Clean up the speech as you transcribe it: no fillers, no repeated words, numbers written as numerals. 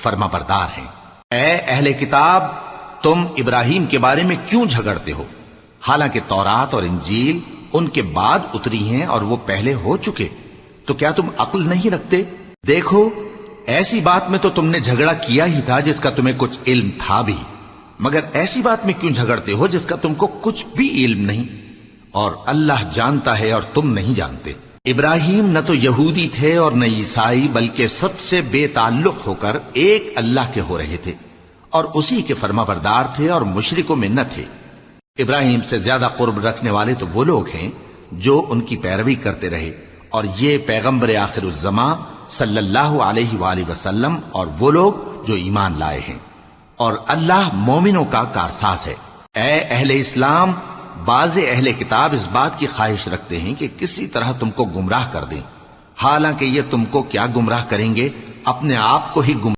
فرما بردار ہیں۔ اے اہل کتاب، تم ابراہیم کے بارے میں کیوں جھگڑتے ہو؟ حالانکہ تورات اور انجیل ان کے بعد اتری ہیں اور وہ پہلے ہو چکے، تو کیا تم عقل نہیں رکھتے؟ دیکھو، ایسی بات میں تو تم نے جھگڑا کیا ہی تھا جس کا تمہیں کچھ علم تھا بھی، مگر ایسی بات میں کیوں جھگڑتے ہو جس کا تم کو کچھ بھی علم نہیں؟ اور اللہ جانتا ہے اور تم نہیں جانتے۔ ابراہیم نہ تو یہودی تھے اور نہ عیسائی، بلکہ سب سے بے تعلق ہو کر ایک اللہ کے ہو رہے تھے اور اسی کے فرما بردار تھے اور مشرکوں میں نہ تھے۔ ابراہیم سے زیادہ قرب رکھنے والے تو وہ لوگ ہیں جو ان کی پیروی کرتے رہے، اور یہ پیغمبر آخر الزماں صلی اللہ علیہ وآلہ وسلم اور وہ لوگ جو ایمان لائے ہیں، اور اللہ مومنوں کا کارساز ہے۔ اے اہل اسلام، بعض اہل کتاب اس بات کی خواہش رکھتے ہیں کہ کسی طرح تم کو گمراہ کر دیں، حالانکہ یہ تم کو کیا گمراہ کریں گے، اپنے آپ کو ہی گمراہ